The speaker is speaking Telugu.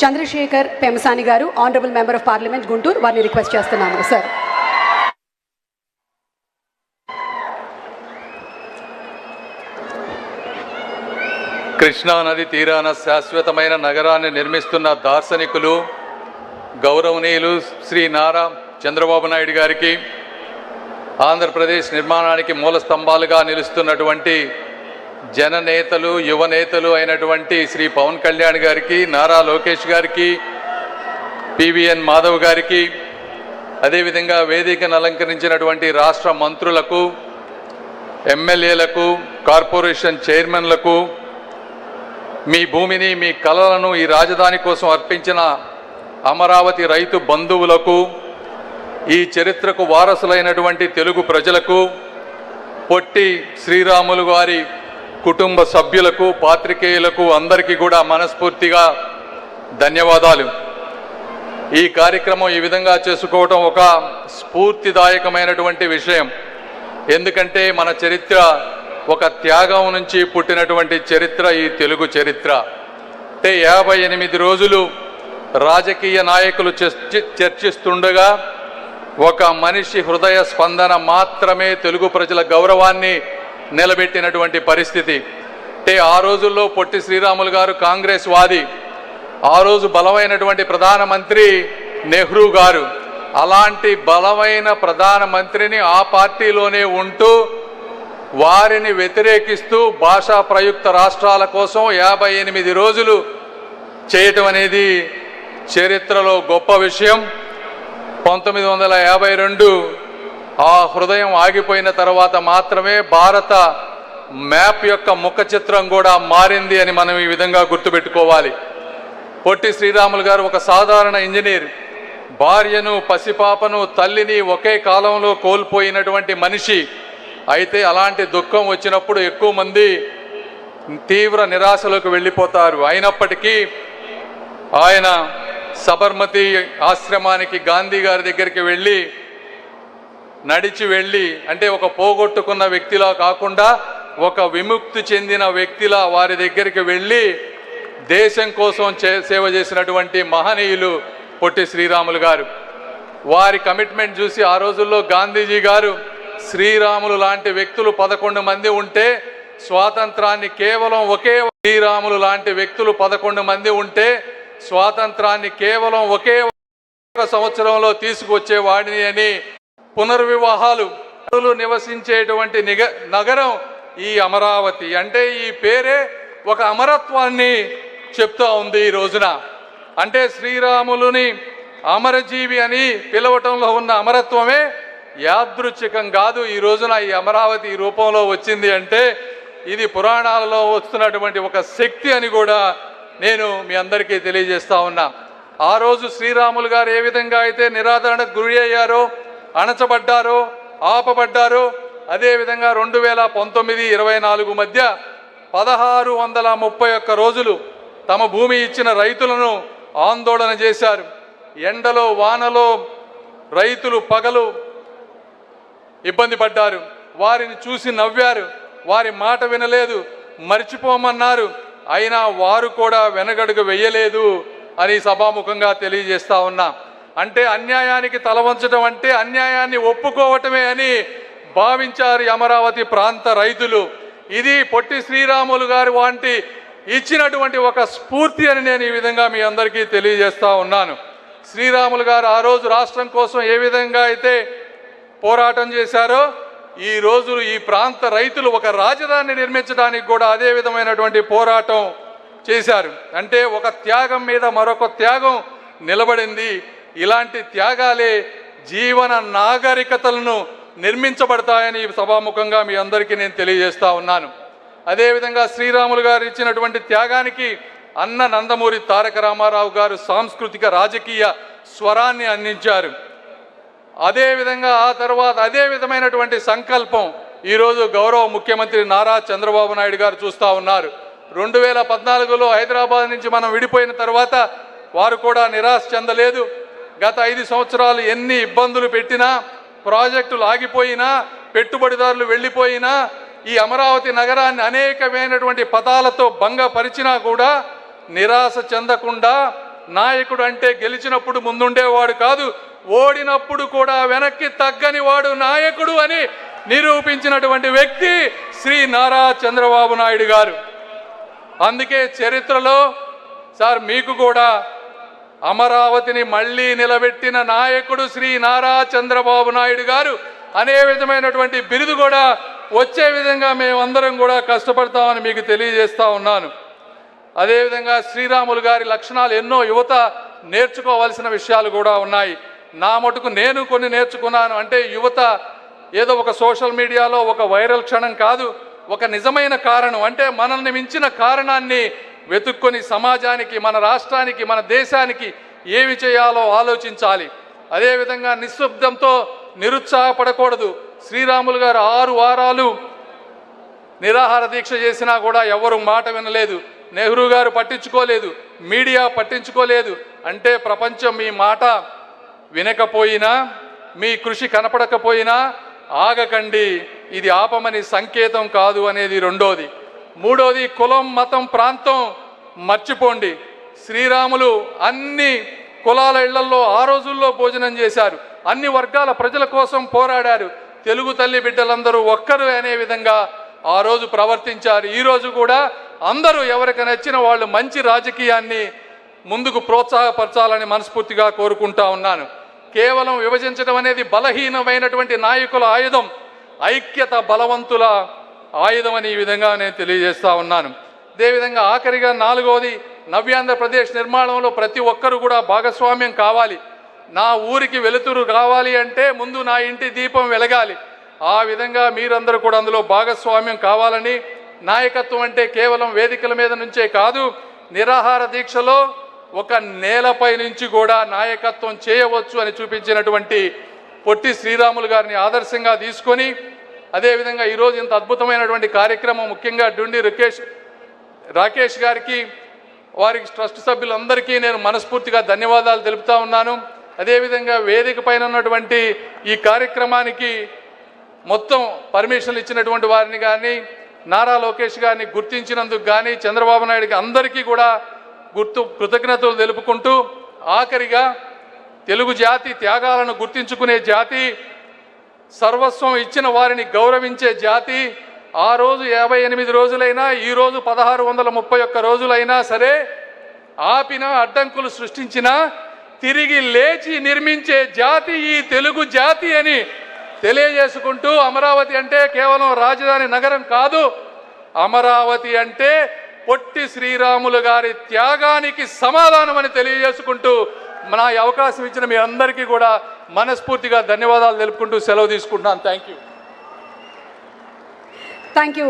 చంద్రశేఖర్ పెమసాని గారు, honourable member of parliament Guntur, వారిని రిక్వెస్ట్ చేస్తున్నాము సార్. కృష్ణానది తీరాన శాశ్వతమైన నగరాన్ని నిర్మిస్తున్న దార్శనికులు గౌరవనీయులు శ్రీ నారా చంద్రబాబు నాయుడు గారికి, ఆంధ్రప్రదేశ్ నిర్మాణానికి మూల స్తంభాలుగా నిలుస్తున్నటువంటి జననేతలు, యువనేతలు అయినటువంటి శ్రీ పవన్ కళ్యాణ్ గారికి, నారా లోకేష్ గారికి, పివిఎన్ మాధవ్ గారికి, అదేవిధంగా వేదికను అలంకరించినటువంటి రాష్ట్ర మంత్రులకు, ఎమ్మెల్యేలకు, కార్పొరేషన్ చైర్మన్లకు, మీ భూమిని, మీ కలలను ఈ రాజధాని కోసం అర్పించిన అమరావతి రైతు బంధువులకు, ఈ చరిత్రకు వారసులైనటువంటి తెలుగు ప్రజలకు, పొట్టి శ్రీరాములు వారి కుటుంబ సభ్యులకు, పాత్రికేయులకు అందరికీ కూడా మనస్ఫూర్తిగా ధన్యవాదాలు. ఈ కార్యక్రమం ఈ విధంగా చేసుకోవటం ఒక స్ఫూర్తిదాయకమైనటువంటి విషయం. ఎందుకంటే మన చరిత్ర ఒక త్యాగం నుంచి పుట్టినటువంటి చరిత్ర ఈ తెలుగు చరిత్ర. అంటే 58 రోజులు రాజకీయ నాయకులు చర్చిస్తుండగా ఒక మనిషి హృదయ స్పందన మాత్రమే తెలుగు ప్రజల గౌరవాన్ని నిలబెట్టినటువంటి పరిస్థితి. అంటే ఆ రోజుల్లో పొట్టి శ్రీరాములు గారు కాంగ్రెస్ వాది, ఆ రోజు బలమైనటువంటి ప్రధానమంత్రి నెహ్రూ గారు. అలాంటి బలమైన ప్రధానమంత్రిని ఆ పార్టీలోనే ఉంటూ వారిని వ్యతిరేకిస్తూ భాషా ప్రయుక్త రాష్ట్రాల కోసం 58 రోజులు చేయటం అనేది చరిత్రలో గొప్ప విషయం. 1952 ఆ హృదయం ఆగిపోయిన తర్వాత మాత్రమే భారత మ్యాప్ యొక్క ముఖ చిత్రం కూడా మారింది అని మనం ఈ విధంగా గుర్తుపెట్టుకోవాలి. పొట్టి శ్రీరాములు గారు ఒక సాధారణ ఇంజనీర్, భార్యను, పసిపాపను, తల్లిని ఒకే కాలంలో కోల్పోయినటువంటి మనిషి. అయితే అలాంటి దుఃఖం వచ్చినప్పుడు ఎక్కువ మంది తీవ్ర నిరాశలోకి వెళ్ళిపోతారు. అయినప్పటికీ ఆయన సబర్మతి ఆశ్రమానికి గాంధీ గారి దగ్గరికి వెళ్ళి, నడిచి వెళ్ళి, అంటే ఒక పోగొట్టుకున్న వ్యక్తిలా కాకుండా ఒక విముక్తి చెందిన వ్యక్తిలా వారి దగ్గరికి వెళ్ళి దేశం కోసం సేవ చేసినటువంటి మహనీయులు పొట్టి శ్రీరాములు గారు. వారి కమిట్మెంట్ చూసి ఆ రోజుల్లో గాంధీజీ గారు శ్రీరాములు లాంటి వ్యక్తులు 11 మంది ఉంటే స్వాతంత్రాన్ని కేవలం శ్రీరాములు లాంటి వ్యక్తులు 11 మంది ఉంటే స్వాతంత్రాన్ని కేవలం ఒకే సంవత్సరంలో తీసుకొచ్చేవాడిని అని, పునర్వివాహాలు నివసించేటువంటి నగరం ఈ అమరావతి. అంటే ఈ పేరే ఒక అమరత్వాన్ని చెప్తా ఉంది ఈ రోజున. అంటే శ్రీరాములుని అమరజీవి అని పిలవటంలో ఉన్న అమరత్వమే యాదృచ్ఛికం కాదు. ఈ రోజున ఈ అమరావతి ఈ రూపంలో వచ్చింది అంటే ఇది పురాణాలలో వస్తున్నటువంటి ఒక శక్తి అని కూడా నేను మీ అందరికీ తెలియజేస్తా ఉన్నా. ఆ రోజు శ్రీరాములు గారు ఏ విధంగా అయితే నిరాదరణకు గురి అయ్యారో, అణచబడ్డారో, ఆపబడ్డారో, అదేవిధంగా 2019-24 మధ్య 1631 రోజులు తమ భూమి ఇచ్చిన రైతులను ఆందోళన చేశారు. ఎండలో వానలో రైతులు పగలు ఇబ్బంది పడ్డారు. వారిని చూసి నవ్వారు, వారి మాట వినలేదు, మర్చిపోమన్నారు. అయినా వారు కూడా వెనగడుగు వెయ్యలేదు అని సభాముఖంగా తెలియజేస్తా ఉన్నా. అంటే అన్యాయానికి తలవంచడం అంటే అన్యాయాన్ని ఒప్పుకోవటమే అని భావించారు అమరావతి ప్రాంత రైతులు. ఇది పొట్టి శ్రీరాములు గారు వంటి ఇచ్చినటువంటి ఒక స్ఫూర్తి అని నేను ఈ విధంగా మీ అందరికీ తెలియజేస్తా ఉన్నాను. శ్రీరాములు గారు ఆ రోజు రాష్ట్రం కోసం ఏ విధంగా అయితే పోరాటం చేశారో, ఈ రోజు ఈ ప్రాంత రైతులు ఒక రాజధాని నిర్మించడానికి కూడా అదే విధమైనటువంటి పోరాటం చేశారు. అంటే ఒక త్యాగం మీద మరొక త్యాగం నిలబడింది. ఇలాంటి త్యాగాలే జీవన నాగరికతలను నిర్మించబడతాయని సభాముఖంగా మీ అందరికీ నేను తెలియజేస్తా ఉన్నాను. అదేవిధంగా శ్రీరాములు గారు ఇచ్చినటువంటి త్యాగానికి అన్న నందమూరి తారక రామారావు గారు సాంస్కృతిక రాజకీయ స్వరాన్ని అందించారు. అదేవిధంగా ఆ తర్వాత అదే విధమైనటువంటి సంకల్పం ఈరోజు గౌరవ ముఖ్యమంత్రి నారా చంద్రబాబు నాయుడు గారు చూస్తూ ఉన్నారు. 2014లో హైదరాబాద్ నుంచి మనం విడిపోయిన తర్వాత వారు కూడా నిరాశ చెందలేదు. గత 5 సంవత్సరాలు ఎన్ని ఇబ్బందులు పెట్టినా, ప్రాజెక్టులు ఆగిపోయినా, పెట్టుబడిదారులు వెళ్ళిపోయినా, ఈ అమరావతి నగరాన్ని అనేకమైనటువంటి పదాలతో భంగపరిచినా కూడా నిరాశ చెందకుండా నాయకుడు అంటే గెలిచినప్పుడు ముందుండేవాడు కాదు, ఓడినప్పుడు కూడా వెనక్కి తగ్గని వాడు నాయకుడు అని నిరూపించినటువంటి వ్యక్తి శ్రీ నారా చంద్రబాబు నాయుడు గారు. అందుకే చరిత్రలో సార్ మీకు కూడా అమరావతిని మళ్ళీ నిలబెట్టిన నాయకుడు శ్రీ నారా చంద్రబాబు నాయుడు గారు అనే విధమైనటువంటి బిరుదు కూడా వచ్చే విధంగా మేమందరం కూడా కష్టపడతామని మీకు తెలియజేస్తా ఉన్నాను. అదేవిధంగా శ్రీరాములు గారి లక్షణాలు ఎన్నో యువత నేర్చుకోవాల్సిన విషయాలు కూడా ఉన్నాయి. నా మటుకు నేను కొన్ని నేర్చుకున్నాను. అంటే యువత ఏదో ఒక సోషల్ మీడియాలో ఒక వైరల్ క్షణం కాదు, ఒక నిజమైన కారణం, అంటే మనల్ని మించిన కారణాన్ని వెతుక్కొని సమాజానికి, మన రాష్ట్రానికి, మన దేశానికి ఏమి చేయాలో ఆలోచించాలి. అదేవిధంగా నిశ్శబ్దంతో నిరుత్సాహపడకూడదు. శ్రీరాములు గారు 6 వారాలు నిరాహార దీక్ష చేసినా కూడా ఎవరు మాట వినలేదు. నెహ్రూ గారు పట్టించుకోలేదు, మీడియా పట్టించుకోలేదు. అంటే ప్రపంచం మీ మాట వినకపోయినా, మీ కృషి కనపడకపోయినా ఆగకండి, ఇది ఆపమని సంకేతం కాదు అనేది రెండోది. మూడోది, కులం, మతం, ప్రాంతం మర్చిపోండి. శ్రీరాములు అన్ని కులాల ఇళ్లల్లో ఆ రోజుల్లో భోజనం చేశారు, అన్ని వర్గాల ప్రజల కోసం పోరాడారు. తెలుగు తల్లి బిడ్డలందరూ ఒక్కరు అనే విధంగా ఆ రోజు ప్రవర్తించారు. ఈరోజు కూడా అందరూ ఎవరికి నచ్చిన వాళ్ళు మంచి రాజకీయాన్ని ముందుకు ప్రోత్సాహపరచాలని మనస్ఫూర్తిగా కోరుకుంటా ఉన్నాను. కేవలం విభజించడం అనేది బలహీనమైనటువంటి నాయకుల ఆయుధం, ఐక్యత బలవంతుల ఆయుధం అని ఈ విధంగా నేను తెలియజేస్తా ఉన్నాను. అదేవిధంగా ఆఖరిగా 4వది, నవ్యాంధ్రప్రదేశ్ నిర్మాణంలో ప్రతి ఒక్కరూ కూడా భాగస్వామ్యం కావాలి. నా ఊరికి వెలుతురు కావాలి అంటే ముందు నా ఇంటి దీపం వెలగాలి. ఆ విధంగా మీరందరూ కూడా అందులో భాగస్వామ్యం కావాలని, నాయకత్వం అంటే కేవలం వేదికల మీద నుంచే కాదు, నిరాహార దీక్షలో ఒక నేలపై నుంచి కూడా నాయకత్వం చేయవచ్చు అని చూపించినటువంటి పొట్టి శ్రీరాములు గారిని ఆదర్శంగా తీసుకొని, అదేవిధంగా ఈరోజు ఇంత అద్భుతమైనటువంటి కార్యక్రమం ముఖ్యంగా డుండి రాకేష్ గారికి, వారికి ట్రస్ట్ సభ్యులందరికీ నేను మనస్ఫూర్తిగా ధన్యవాదాలు తెలుపుతా ఉన్నాను. అదేవిధంగా వేదిక పైన ఉన్నటువంటి ఈ కార్యక్రమానికి మొత్తం పర్మిషన్లు ఇచ్చినటువంటి వారిని కానీ, నారా లోకేష్ గారిని గుర్తించినందుకు కానీ, చంద్రబాబు నాయుడుకి అందరికీ కూడా కృతజ్ఞతలు తెలుపుకుంటూ, ఆఖరిగా తెలుగు జాతి త్యాగాలను గుర్తించుకునే జాతి, సర్వస్వం ఇచ్చిన వారిని గౌరవించే జాతి. ఆ రోజు 58 రోజులైనా, ఈరోజు 1631 రోజులైనా సరే ఆపిన, అడ్డంకులు సృష్టించినా తిరిగి లేచి నిర్మించే జాతి ఈ తెలుగు జాతి అని తెలియజేసుకుంటూ, అమరావతి అంటే కేవలం రాజధాని నగరం కాదు, అమరావతి అంటే పొట్టి శ్రీరాములు గారి త్యాగానికి సమాధానం అని తెలియజేసుకుంటూ, మన అవకాశం ఇచ్చిన మీ అందరికీ కూడా మనస్ఫూర్తిగా ధన్యవాదాలు తెలుపుకుంటూ సెలవు తీసుకుంటున్నాను. Thank you.